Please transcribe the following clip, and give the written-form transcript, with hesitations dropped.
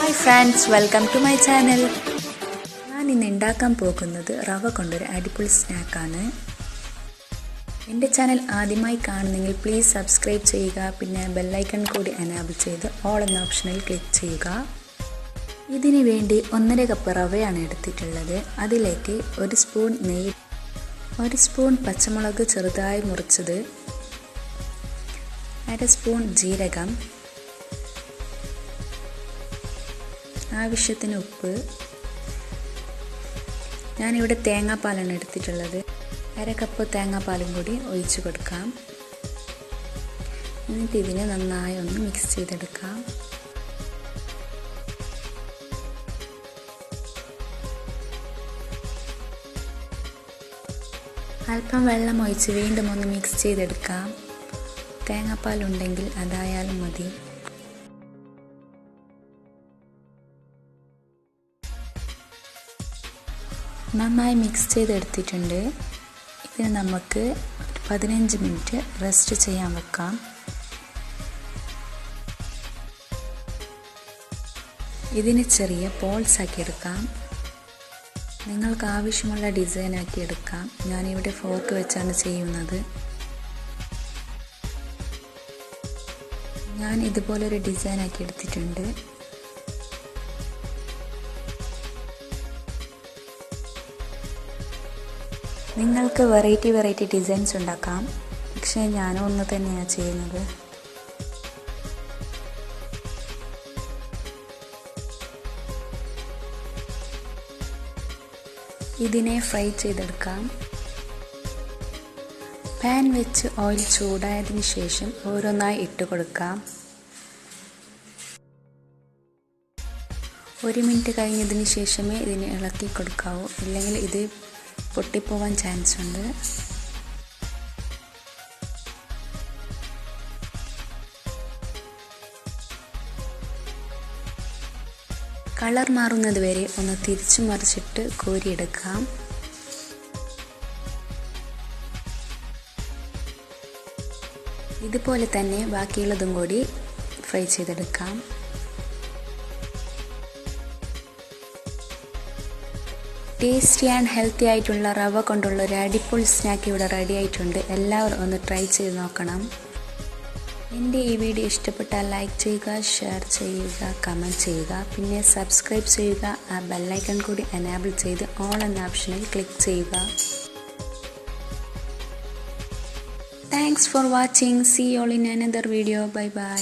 Hi friends, welcome to my channel. ഞാൻ ഇന്ന് ഉണ്ടാക്കാൻ പോകുന്നത് റവ കൊണ്ടൊരു അടിപൊളി സ്നാക്കാണ്. എൻ്റെ ചാനൽ ആദ്യമായി കാണുന്നെങ്കിൽ പ്ലീസ് സബ്സ്ക്രൈബ് ചെയ്യുക, പിന്നെ ബെൽ ഐക്കൺ കൂടി എനേബിൾ ചെയ്ത് ഓൾ എന്ന ഓപ്ഷനിൽ ക്ലിക്ക് ചെയ്യുക. ഇതിനു വേണ്ടി 1.5 കപ്പ് റവയാണ് എടുത്തിട്ടുള്ളത്. അതിലേക്ക് 1 സ്പൂൺ നെയ്യ്, 1 സ്പൂൺ പച്ചമുളക് ചെറുതായി മുറിച്ചത്, 1/2 സ്പൂൺ ജീരകം, ആവശ്യത്തിന് ഉപ്പ്. ഞാനിവിടെ തേങ്ങാപ്പാലാണ് എടുത്തിട്ടുള്ളത്. 1/2 കപ്പ് തേങ്ങാപ്പാലും കൂടി ഒഴിച്ച് കൊടുക്കാം. എന്നിട്ട് ഇതിനെ നന്നായി ഒന്ന് മിക്സ് ചെയ്തെടുക്കാം. അല്പം വെള്ളം ഒഴിച്ച് വീണ്ടും ഒന്ന് മിക്സ് ചെയ്തെടുക്കാം. തേങ്ങാപ്പാലുണ്ടെങ്കിൽ അതായാലും മതി. നന്നായി മിക്സ് ചെയ്തെടുത്തിട്ടുണ്ട്. ഇതിന് നമുക്ക് 15 മിനിറ്റ് റെസ്റ്റ് ചെയ്യാൻ വെക്കാം. ഇതിന് ചെറിയ ബോൾസ് ആക്കി എടുക്കാം. നിങ്ങൾക്ക് ആവശ്യമുള്ള ഡിസൈൻ ആക്കി എടുക്കാം. ഞാനിവിടെ ഫോർക്ക് വെച്ചാണ് ചെയ്യുന്നത്. ഞാൻ ഇതുപോലൊരു ഡിസൈൻ ആക്കി എടുത്തിട്ടുണ്ട്. നിങ്ങൾക്ക് വെറൈറ്റി ഡിസൈൻസ് ഉണ്ടാക്കാം, പക്ഷേ ഞാനും ഒന്ന് തന്നെയാണ് ചെയ്യുന്നത്. ഇതിനെ ഫ്രൈ ചെയ്തെടുക്കാം. പാൻ വെച്ച് ഓയിൽ ചൂടായതിനു ശേഷം ഓരോന്നായി ഇട്ട് കൊടുക്കാം. 1 മിനിറ്റ് കഴിഞ്ഞതിന് ശേഷമേ ഇതിനെ ഇളക്കി കൊടുക്കാവൂ, ഇല്ലെങ്കിൽ ഇത് പൊട്ടിപ്പോവാൻ ചാൻസ് ഉണ്ട്. കളർ മാറുന്നത് വരെ ഒന്ന് തിരിച്ചു മറിച്ചിട്ട് കോരിയെടുക്കാം. ഇതുപോലെ തന്നെ ബാക്കിയുള്ളതും കൂടി ഫ്രൈ ചെയ്തെടുക്കാം. ടേസ്റ്റി ആൻഡ് ഹെൽത്തി ആയിട്ടുള്ള റവ കൊണ്ടുള്ള ഒരു അടിപൊളി സ്നാക്ക് ഇവിടെ റെഡി ആയിട്ടുണ്ട്. എല്ലാവരും ഒന്ന് ട്രൈ ചെയ്ത് നോക്കണം. എൻ്റെ ഈ വീഡിയോ ഇഷ്ടപ്പെട്ടാൽ ലൈക്ക് ചെയ്യുക, ഷെയർ ചെയ്യുക, കമൻറ്റ് ചെയ്യുക, പിന്നെ സബ്സ്ക്രൈബ് ചെയ്യുക. ആ ബെല്ലൈക്കൺ കൂടി എനേബിൾ ചെയ്ത് ഓൾ എന്ന ഓപ്ഷനിൽ ക്ലിക്ക് ചെയ്യുക. Thanks for watching. See you all in another video. Bye by.